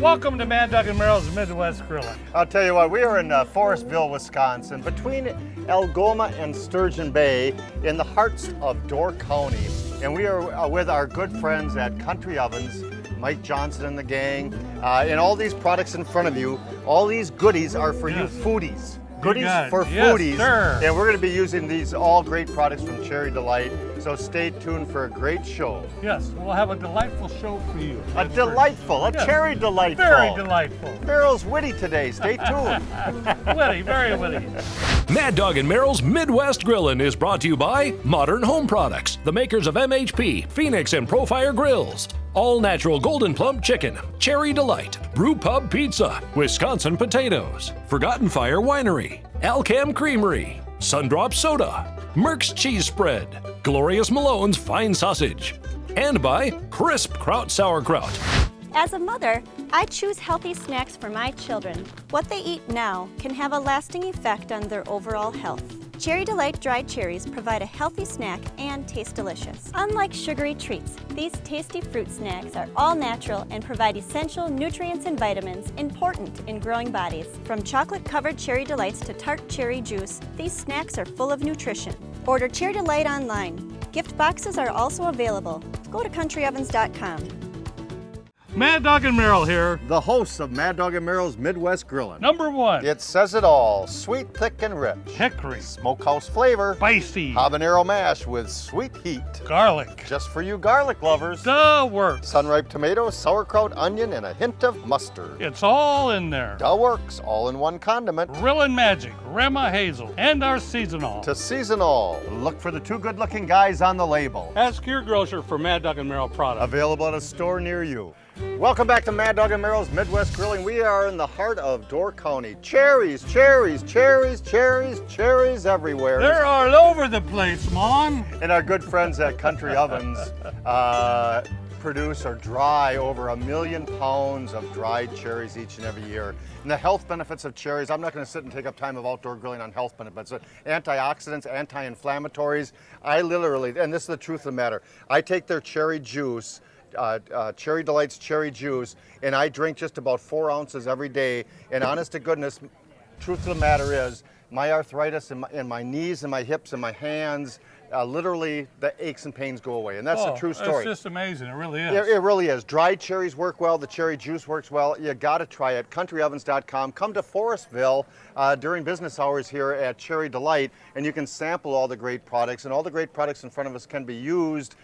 Welcome to Mad Dog and Merrill's Midwest Grilling. I'll tell you what, we are in Forestville, Wisconsin, between Algoma and Sturgeon Bay in the heart of Door County. And we are with our good friends at Country Ovens, Mike Johnson and the gang. And all these products in front of you, all these goodies are for you foodies. Goodies for foodies. Sir. And we're going to be using these all great products from Cherry Delite. So stay tuned for a great show. Yes, we'll have a delightful show for you. Cherry delightful. Very delightful. Merrill's witty today. Stay tuned. Witty, very witty. Mad Dog and Merrill's Midwest Grillin' is brought to you by Modern Home Products, the makers of MHP, Phoenix, and Profire Grills. All natural golden plump chicken, Cherry Delite, Brew Pub Pizza, Wisconsin Potatoes, Forgotten Fire Winery, Alcam Creamery, Sundrop Soda, Merck's Cheese Spread, Glorious Malone's Fine Sausage, and by Crisp Kraut Sauerkraut. As a mother, I choose healthy snacks for my children. What they eat now can have a lasting effect on their overall health. Cherry Delite dried cherries provide a healthy snack and taste delicious. Unlike sugary treats, these tasty fruit snacks are all natural and provide essential nutrients and vitamins important in growing bodies. From chocolate-covered Cherry Delights to tart cherry juice, these snacks are full of nutrition. Order Cherry Delite online. Gift boxes are also available. Go to countryovens.com. Mad Dog and Merrill here. The hosts of Mad Dog and Merrill's Midwest Grillin'. Number one, It says it all. Sweet, thick, and rich. hickory, Smokehouse flavor. spicy, Habanero mash with sweet heat. garlic, Just for you garlic lovers. the works. Sunripe tomato, sauerkraut, onion, and a hint of mustard. It's all in there. The works, all in one condiment. Grillin' Magic, Rema Hazel, and our seasonal. To season all, look for the two good-looking guys on the label. Ask your grocer for Mad Dog and Merrill products. Available at a store near you. Welcome back to Mad Dog and Merrill's Midwest Grilling. We are in the heart of Door County. Cherries, cherries, cherries, cherries, cherries everywhere. They're all over the place, Mon. And our good friends at Country Ovens produce or dry over 1 million pounds of dried cherries each and every year. And the health benefits of cherries, I'm not going to sit and take up time of outdoor grilling on health benefits. Antioxidants, anti-inflammatories. I literally, and this is the truth of the matter, I take their cherry juice, Cherry Delite's cherry juice, and I drink just about 4 ounces every day. And honest to goodness, truth of the matter is, my arthritis in my knees and my hips and my hands, literally the aches and pains go away. And that's the true story. It's just amazing. It really is. It really is. Dried cherries work well. The cherry juice works well. You got to try it. CountryOvens.com. Come to Forestville during business hours here at Cherry Delite, and you can sample all the great products. And all the great products in front of us can be used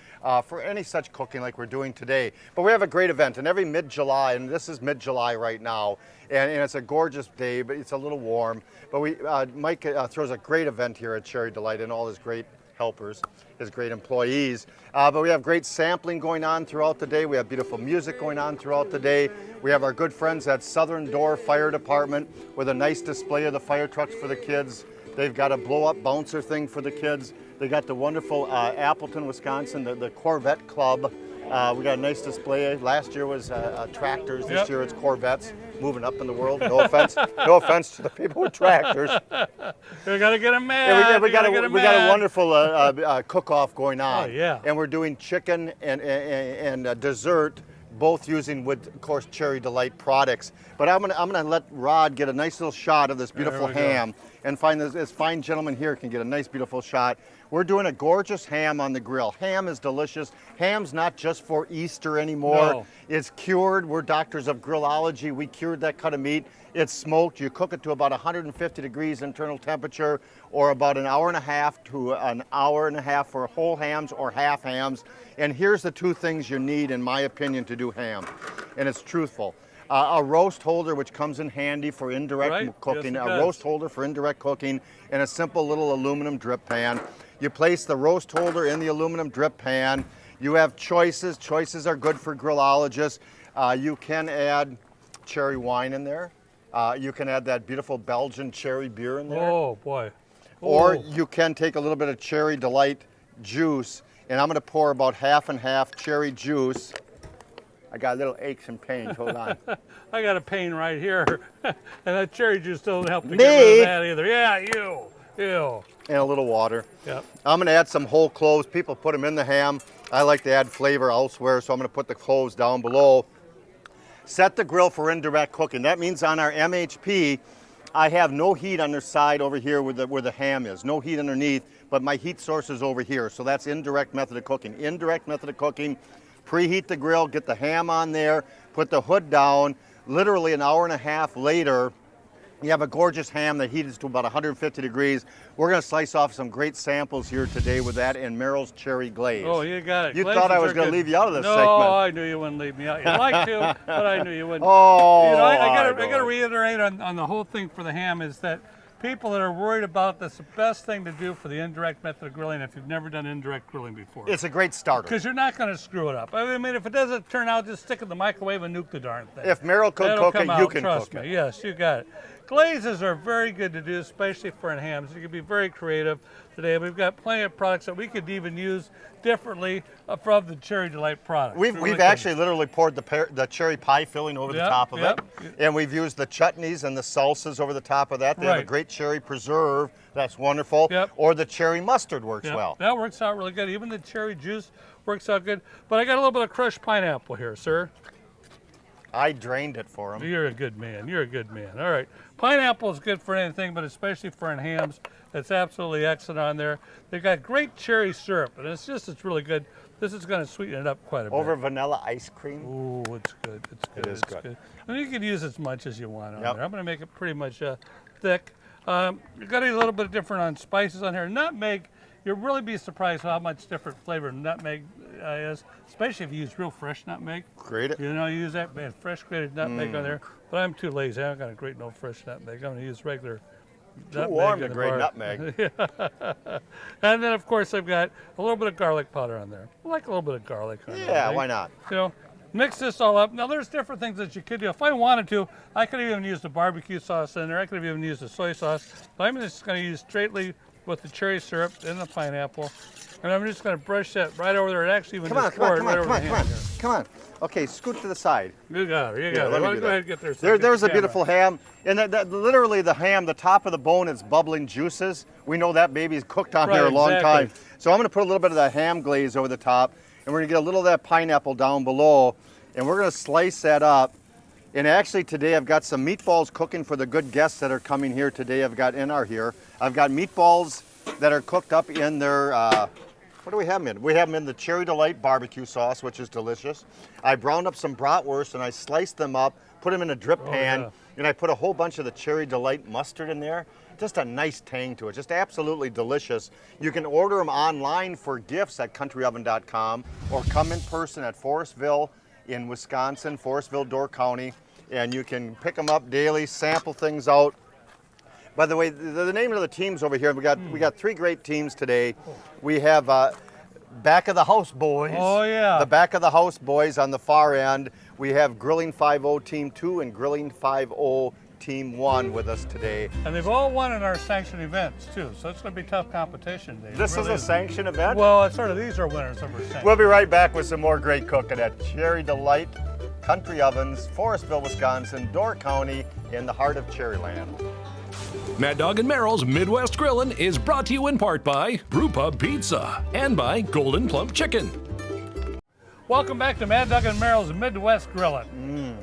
for any such cooking like we're doing today. But we have a great event, and every mid-July, and this is mid-July right now, and it's a gorgeous day, but it's a little warm. But Mike throws a great event here at Cherry Delite and all his great helpers, his great employees. But we have great sampling going on throughout the day. We have beautiful music going on throughout the day. We have our good friends at Southern Door Fire Department with a nice display of the fire trucks for the kids. They've got a blow-up bouncer thing for the kids. They got the wonderful Appleton, Wisconsin, the Corvette Club. We got a nice display. Last year was tractors. This year it's Corvettes moving up in the world. No offense, no offense to the people with tractors. We gotta get them mad. Yeah, we got a wonderful cook-off going on. Oh, yeah. And we're doing chicken and dessert, both using, with, of course, Cherry Delite products. But I'm gonna let Rod get a nice little shot of this beautiful ham, and find this fine gentleman here can get a nice, beautiful shot. We're doing a gorgeous ham on the grill. Ham is delicious. Ham's not just for Easter anymore. No. It's cured. We're doctors of grillology. We cured that cut of meat. It's smoked. You cook it to about 150 degrees internal temperature, or about an hour and a half to an hour and a half for whole hams or half hams. And here's the two things you need, in my opinion, to do ham. And it's truthful. A roast holder, which comes in handy for indirect cooking, yes, a roast holder for indirect cooking, and a simple little aluminum drip pan. You place the roast holder in the aluminum drip pan. You have choices. Choices are good for grillologists. You can add cherry wine in there. You can add that beautiful Belgian cherry beer in there. Oh, boy. Or you can take a little bit of Cherry Delite juice, and I'm going to pour about half and half cherry juice. I got a little aches and pains. Hold on. I got a pain right here. And that cherry juice doesn't help to get rid of that either. Yeah, you. And a little water. Yep. I'm going to add some whole cloves. People put them in the ham. I like to add flavor elsewhere, so I'm going to put the cloves down below. Set the grill for indirect cooking. That means on our MHP, I have no heat on the side over here where the ham is. No heat underneath, but my heat source is over here. So that's indirect method of cooking. Indirect method of cooking, preheat the grill, get the ham on there, put the hood down. Literally an hour and a half later, you have a gorgeous ham that heats to about 150 degrees. We're going to slice off some great samples here today with that and Merrill's cherry glaze. Oh, you got it. You Glazes thought I was are going to good. leave you out of this no, segment. No, I knew you wouldn't leave me out. You'd like to, but I knew you wouldn't. Oh, you know, I got to reiterate on the whole thing for the ham is that people that are worried about this, the best thing to do for the indirect method of grilling if you've never done indirect grilling before. It's a great starter. Because you're not going to screw it up. I mean, if it doesn't turn out, just stick it in the microwave and nuke the darn thing. If Merrill could That'll cook come it, out, you can trust cook me. it. Yes, you got it. Glazes are very good to do, especially for in hams. You can be very creative today. We've got plenty of products that we could even use differently from the Cherry Delite product. We've actually literally poured the cherry pie filling over the top of it, and we've used the chutneys and the salsas over the top of that. They have a great cherry preserve. That's wonderful. Or the cherry mustard works well. That works out really good. Even the cherry juice works out good. But I got a little bit of crushed pineapple here, sir. I drained it for him. You're a good man. You're a good man. All right. Pineapple is good for anything, but especially for in hams. It's absolutely excellent on there. They've got great cherry syrup, and it's really good. This is going to sweeten it up quite a bit. Over vanilla ice cream? Ooh, it's good. It's good. It is good. And you can use as much as you want on there. I'm going to make it pretty much thick. You've got a little bit different on spices on here. Nutmeg, you'll really be surprised how much different flavor nutmeg is, especially if you use real fresh nutmeg. Grate it. You know, use that fresh grated nutmeg on there. But I'm too lazy. I haven't got a great no fresh nutmeg. I'm going to use regular too warm to grate nutmeg. And then, of course, I've got a little bit of garlic powder on there. I like a little bit of garlic on there. Yeah, why not? You know, mix this all up. Now, there's different things that you could do. If I wanted to, I could even use the barbecue sauce in there. I could have even used the soy sauce. But I'm just going to use straightly with the cherry syrup and the pineapple. And I'm just going to brush that right over there. It actually even Come on. Okay, scoot to the side. You got it. Go ahead and get there. There's a beautiful ham. And literally the ham, the top of the bone is bubbling juices. We know that baby's cooked on here a long time. So I'm going to put a little bit of that ham glaze over the top. And we're going to get a little of that pineapple down below. And we're going to slice that up. And actually today I've got some meatballs cooking for the good guests that are coming here today. I've got meatballs that are cooked up in their, what do we have them in? We have them in the Cherry Delite barbecue sauce, which is delicious. I browned up some bratwurst and I sliced them up, put them in a drip pan, and I put a whole bunch of the Cherry Delite mustard in there. Just a nice tang to it, just absolutely delicious. You can order them online for gifts at countryoven.com or come in person at Forestville in Wisconsin, Forestville, Door County, and you can pick them up daily, sample things out. By the way, the name of the teams over here, we got three great teams today. We have Back of the House Boys. Oh, yeah. The Back of the House Boys on the far end. We have Grilling 5-0 Team 2 and Grilling 5-0 Team 1 with us today. And they've all won in our sanctioned events, too, so it's going to be tough competition. This is a sanctioned event? Well, these are winners of our sanctioned. We'll be right back with some more great cooking at Cherry Delite Country Ovens, Forestville, Wisconsin, Door County, in the heart of Cherryland. Mad Dog and Merrill's Midwest Grillin' is brought to you in part by Brewpub Pizza and by Golden Plump Chicken. Welcome back to Mad Dog and Merrill's Midwest Grillin'.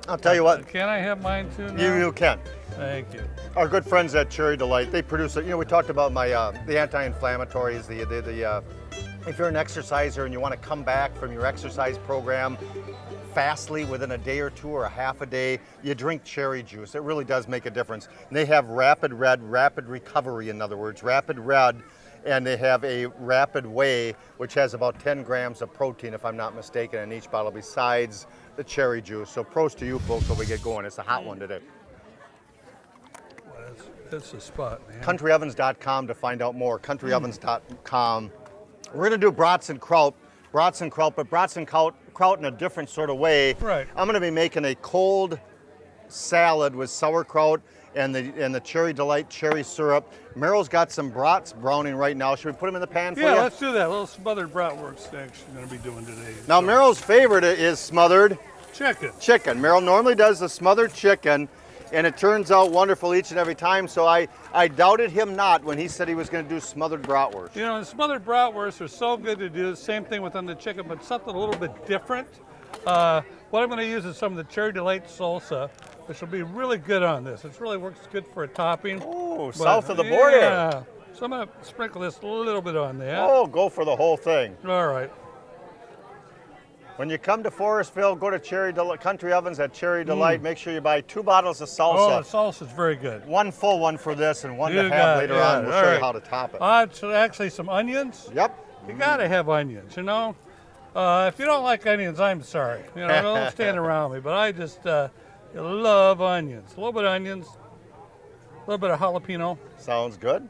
I'll tell you what. Can I have mine too now? You can. Thank you. Our good friends at Cherry Delite, they produce, we talked about my the anti-inflammatories, if you're an exerciser and you want to come back from your exercise program fastly within a day or two or a half a day, you drink cherry juice. It really does make a difference. And they have Rapid Red, Rapid Recovery, in other words, Rapid Red, and they have a Rapid Whey, which has about 10 grams of protein, if I'm not mistaken, in each bottle besides the cherry juice. So pros to you folks while we get going. It's a hot one today. Well, that's the spot, man. CountryOvens.com to find out more. CountryOvens.com. We're going to do brats and kraut, but brats and kraut in a different sort of way. Right. I'm going to be making a cold salad with sauerkraut and the Cherry Delite cherry syrup. Merrill's got some brats browning right now. Should we put them in the pan for you? Yeah, let's do that. A little smothered bratwurst next we're going to be doing today. Now, Merrill's favorite is smothered chicken. Merrill normally does the smothered chicken, and it turns out wonderful each and every time, so I doubted him not when he said he was going to do smothered bratwurst. You know, the smothered bratwurst are so good to do. Same thing within the chicken, but something a little bit different. What I'm going to use is some of the Cherry Delite salsa, which will be really good on this. It really works good for a topping. Oh, But, south of the border. Yeah. So I'm going to sprinkle this a little bit on there. Oh, go for the whole thing. All right. When you come to Forestville, go to Country Ovens at Cherry Delite. Make sure you buy 2 bottles of salsa. Oh, the salsa's very good. One full one for this and one You to got have it, later yeah. on. We'll All show you right. how to top it. So actually some onions. Yep. You got to have onions, you know. If you don't like onions, I'm sorry. You know, don't stand around me. But I just love onions. A little bit of onions, a little bit of jalapeno. Sounds good.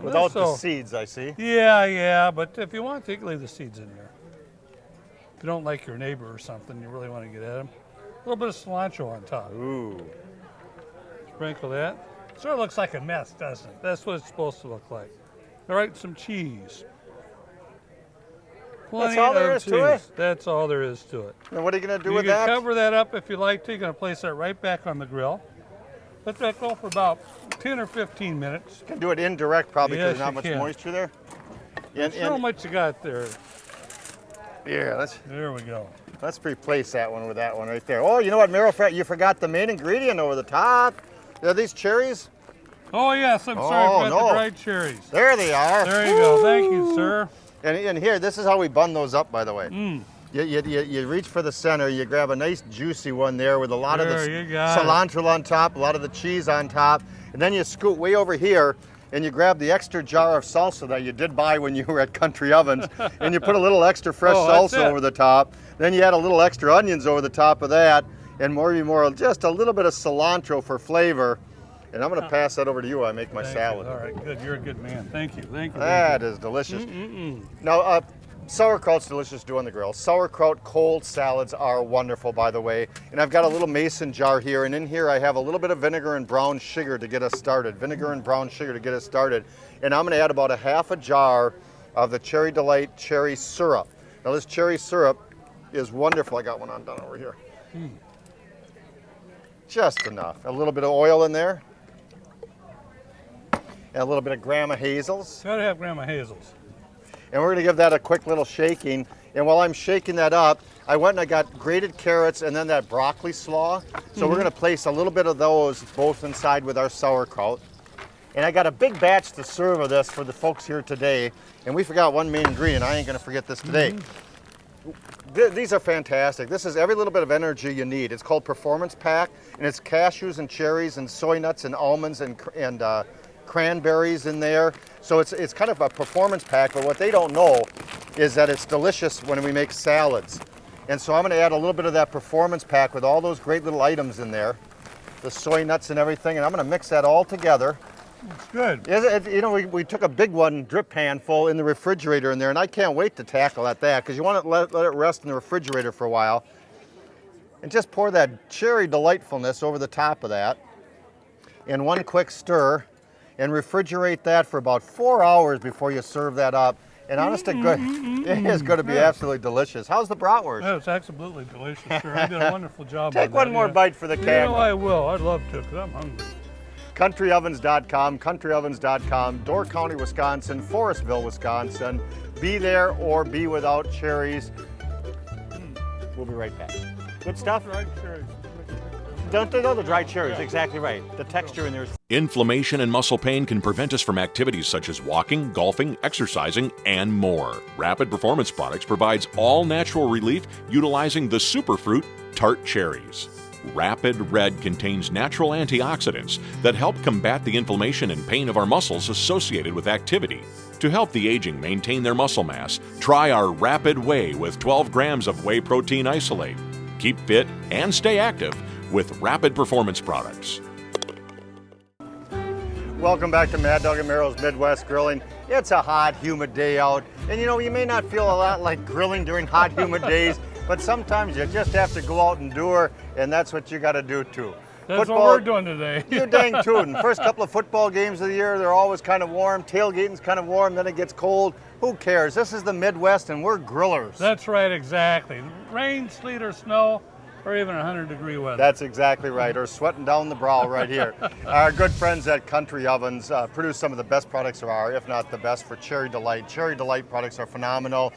Without the Also- seeds, I see. Yeah. But if you want to, you can leave the seeds in there. If you don't like your neighbor or something, you really want to get at them. A little bit of cilantro on top. Ooh. Sprinkle that. Sort of looks like a mess, doesn't it? That's what it's supposed to look like. All right, some cheese. That's all there is to it? That's all there is to it. And what are you going to do You with can that? cover that up if you like to. You're going to place that right back on the grill. Let that go for about 10 or 15 minutes. You can do it indirect probably because Yes, there's not you much can. moisture there. And, See how and much you got there. yeah, There we go. let's replace that one with that one right there. Oh, you know what, Meryl, you forgot the main ingredient over the top. Are these cherries? Oh, yes, I'm sorry. Oh, I forgot no. the dried cherries. There they are. There you go. Thank you, sir. And here, this is how we bun those up, by the way. Mm. You reach for the center, you grab a nice juicy one there with a lot of There the you got it. cilantro on top, a lot of the cheese on top, and then you scoot way over here and you grab the extra jar of salsa that you did buy when you were at Country Ovens, and you put a little extra fresh Oh, that's salsa it. over the top. Then you add a little extra onions over the top of that, and just a little bit of cilantro for flavor. And I'm going to pass that over to you while I make my Thank salad. you. All right, good. You're a good man. Thank you. Thank you. That is delicious. Mm-mm-mm. Now, sauerkraut's delicious to do on the grill. Sauerkraut cold salads are wonderful, by the way. And I've got a little mason jar here, and in here I have a little bit of vinegar and brown sugar to get us started. Vinegar and brown sugar to get us started. And I'm going to add about a half a jar of the Cherry Delite cherry syrup. Now, this cherry syrup is wonderful. I got one on down over here. Just enough. A little bit of oil in there. And a little bit of Grandma Hazel's. Gotta have Grandma Hazel's. And we're going to give that a quick little shaking. And while I'm shaking that up, I went and I got grated carrots and then that broccoli slaw. So we're going to place a little bit of those both inside with our sauerkraut. And I got a big batch to serve of this for the folks here today. And we forgot one main ingredient. I ain't going to forget this today. These are fantastic. This is every little bit of energy you need. It's called Performance Pack, and it's cashews and cherries and soy nuts and almonds and cranberries in there. So it's kind of a performance pack, but what they don't know is that it's delicious when we make salads. And so I'm going to add a little bit of that performance pack with all those great little items in there, the soy nuts and everything, and I'm going to mix that all together. It's good. You know, we took a big one, drip pan full in the refrigerator in there, and I can't wait to tackle at that because you want to let it rest in the refrigerator for a while. And just pour that cherry delightfulness over the top of that in one quick stir and refrigerate that for about 4 hours before you serve that up. And honest to good, it is going to be absolutely delicious. How's the bratwurst? No, it's absolutely delicious, sir. I did a wonderful job. Take on one that, more yeah. bite for the You camera. know, I will. I'd love to because I'm hungry. CountryOvens.com, CountryOvens.com, Door County, Wisconsin, Forestville, Wisconsin. Be there or be without cherries. We'll be right back. Good stuff? Dried cherries. Don't they know the dried cherries? Exactly right. The texture in there is Inflammation and muscle pain can prevent us from activities such as walking, golfing, exercising, and more. Rapid Performance Products provides all natural relief utilizing the superfruit tart cherries. Rapid Red contains natural antioxidants that help combat the inflammation and pain of our muscles associated with activity. To help the aging maintain their muscle mass, try our Rapid Whey with 12 grams of whey protein isolate. Keep fit and stay active with Rapid Performance Products. Welcome back to Mad Dog and Merrill's Midwest Grilling. It's a hot, humid day out. And you know, you may not feel a lot like grilling during hot, humid days, but sometimes you just have to go out and do her, and that's what you got to do too. That's what we're doing today. You dang tootin'. First couple of football games of the year, they're always kind of warm. Tailgating's kind of warm, then it gets cold. Who cares? This is the Midwest, and we're grillers. That's right, exactly. Rain, sleet, or snow, or even 100-degree weather. That's exactly right, or sweating down the brow right here. Our good friends at Country Ovens produce some of the best products there are, if not the best, for Cherry Delite. Cherry Delite products are phenomenal.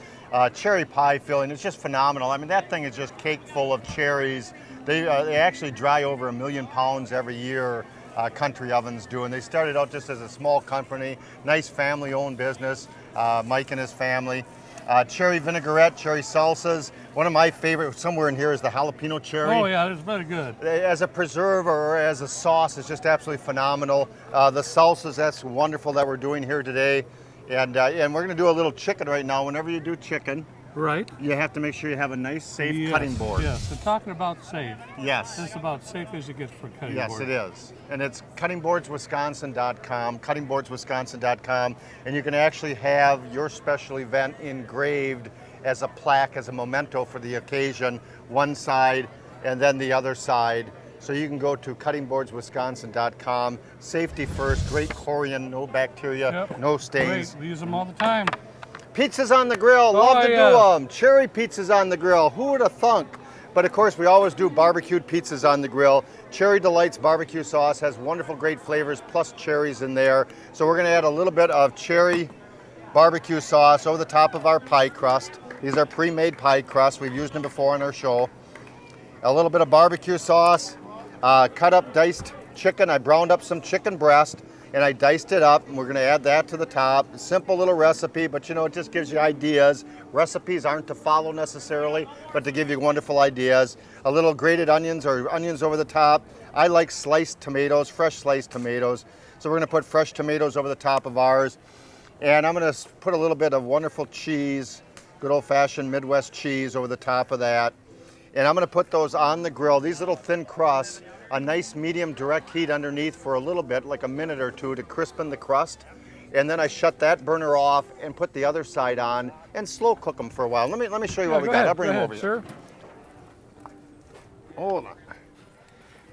cherry pie filling. It's just phenomenal. I mean, that thing is just cake full of cherries. They actually dry over 1 million pounds every year. Country Ovens do, and they started out just as a small company, nice family-owned business. Mike and his family. Cherry vinaigrette, cherry salsas. One of my favorite somewhere in here is the jalapeno cherry. Oh yeah, it's very good. As a preserve or as a sauce, it's just absolutely phenomenal. The salsas, that's wonderful that we're doing here today. And we're gonna do a little chicken right now. Whenever you do chicken, Right. you have to make sure you have a nice, safe cutting board. Yes, and talking about safe. Yes. That's about safe as it gets for cutting Yes, board. it is. And it's cuttingboardswisconsin.com, cuttingboardswisconsin.com, and you can actually have your special event engraved as a plaque, as a memento for the occasion, one side and then the other side. So you can go to cuttingboardswisconsin.com. Safety first, great corian, no bacteria, Yep. no stains. Great. We use them all the time. Pizzas on the grill, love to do them. Cherry pizzas on the grill, who would have thunk? But of course, we always do barbecued pizzas on the grill. Cherry Delite's barbecue sauce has wonderful, great flavors, plus cherries in there. So we're gonna add a little bit of cherry barbecue sauce over the top of our pie crust. These are pre-made pie crusts. We've used them before on our show. A little bit of barbecue sauce, cut up diced chicken. I browned up some chicken breast and I diced it up, and we're gonna add that to the top. Simple little recipe, but you know, it just gives you ideas. Recipes aren't to follow necessarily, but to give you wonderful ideas. A little grated onions or onions over the top. I like sliced tomatoes, fresh sliced tomatoes. So we're gonna put fresh tomatoes over the top of ours. And I'm gonna put a little bit of wonderful cheese, good old fashioned Midwest cheese over the top of that. And I'm gonna put those on the grill, these little thin crusts, a nice medium direct heat underneath for a little bit, like a minute or two to crispen the crust. And then I shut that burner off and put the other side on and slow cook them for a while. Let me show you what we got. I'll bring them over here. Sure. Hold on.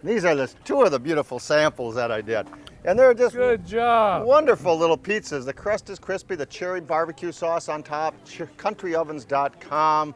These are just two of the beautiful samples that I did. And they're just Good job. wonderful little pizzas. The crust is crispy, the cherry barbecue sauce on top, countryovens.com.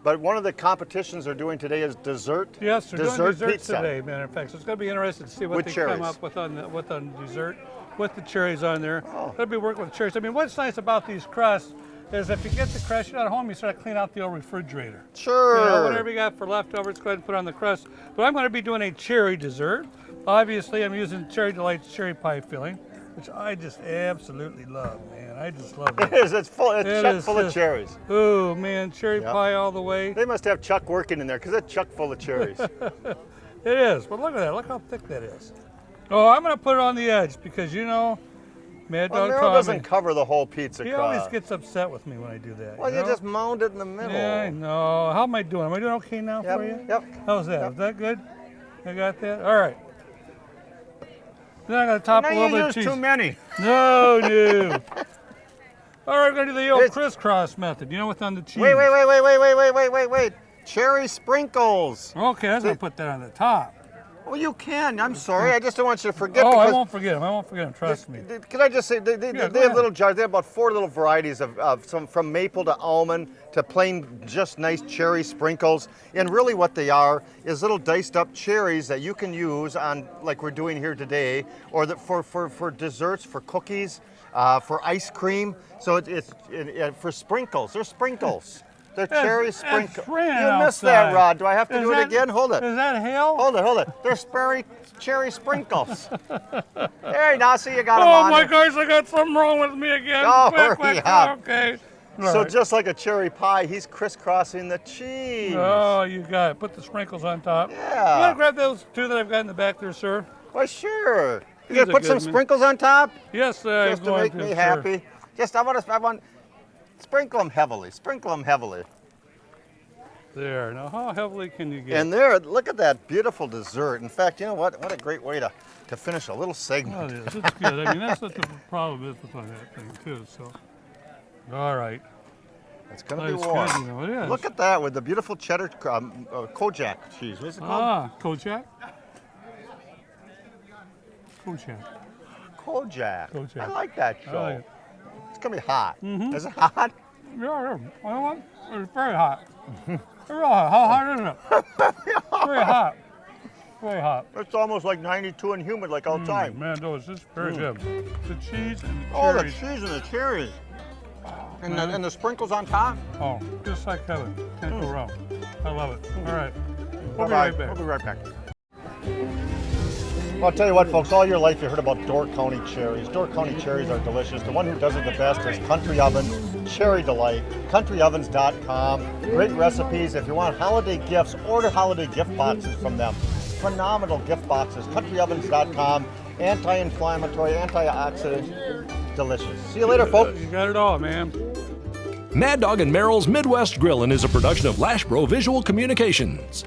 But one of the competitions they're doing today is dessert. Yes, they're doing desserts pizza. today, matter of fact. So it's going to be interesting to see what With they cherries. come up with on dessert, with the cherries on there. Oh. They'll be working with cherries. I mean, what's nice about these crusts is if you get the crust, you're not at home, you start to clean out the old refrigerator. Sure. You know, whatever you got for leftovers, go ahead and put on the crust. But I'm going to be doing a cherry dessert. Obviously, I'm using Cherry Delite's cherry pie filling, which I just absolutely love, man. I just love it. It is. It's full. It's It chock is full of just- cherries. Oh man, cherry Yep. pie all the way. They must have Chuck working in there because it's chock full of cherries. It is, but look at that. Look how thick that is. Oh, I'm going to put it on the edge because, you know, Mad Well, Dog Merrill Tommy, doesn't cover the whole pizza he crust. always gets upset with me when I do that. Well, you know? just mound it in the middle. Yeah, I know. How am I doing? Am I doing okay now Yep, for you? yep. How's that? Yep. Is that good? I got that? All right. Then I'm going to top Now a little you bit of use cheese. too many. No, no. All right, we're going to do the old It's- crisscross method. You know what's on the cheese? Wait. Cherry sprinkles. Okay, I was going to put that on the top. Well, you can. I'm sorry. I just don't want you to forget. Oh, I because won't forget them. I won't forget them. Trust me. Can I just say, they go have ahead. little jars. They have about 4 little varieties of some from maple to almond to plain, just nice cherry sprinkles. And really what they are is little diced up cherries that you can use on, like we're doing here today, or for desserts, for cookies, for ice cream. So it's for sprinkles. They're sprinkles. They're cherry sprinkles. You missed that, Rod. Do I have to do it again? Hold it. Is that hail? Hold it. They're cherry sprinkles. There, now see you got them Oh on my there. gosh, I got something wrong with me again. Oh, Quick, hurry up. Okay. So All right. just like a cherry pie, he's crisscrossing the cheese. Oh, you got it. Put the sprinkles on top. Yeah. You want to grab those two that I've got in the back there, sir? Well, sure. You He's gonna a put some good man. sprinkles on top? Yes, Just I'm to going make to, me sir. happy. I want, sprinkle them heavily. There. Now, how heavily can you get? And there, look at that beautiful dessert. In fact, you know what? What a great way to finish a little Oh, segment. it is. It's good. I mean, that's what the problem is with on that thing, too. So, all right. It's gonna be That's warm. good, you know, it is. Look at that with the beautiful cheddar Kojak cheese. What's it called? Ah, Kojak? Kojak. Kojak. Kojak. I like that I show. like it. It's gonna be hot. Mm-hmm. Is it hot? Yeah. You know what? It's very hot. Real hot. How hot is it? Very hot. Very hot. It's almost like 92 and humid like all the time. Man, those is very good. The cheese and the Oh, the cherries. cheese and the cherries. And man. and the sprinkles on top. Oh, just like heaven. Can't go wrong. I love it. All right. We'll be Bye-bye. right back. We'll be right back. Well, I'll tell you what, folks, all your life you heard about Door County cherries. Door County cherries are delicious. The one who does it the best is Country Ovens Cherry Delight. CountryOvens.com. Great recipes. If you want holiday gifts, order holiday gift boxes from them. Phenomenal gift boxes. CountryOvens.com. Anti-inflammatory, antioxidant. Delicious. See you later, folks. You got it all, man. Mad Dog and Merrill's Midwest Grillin' is a production of Lashbro Visual Communications.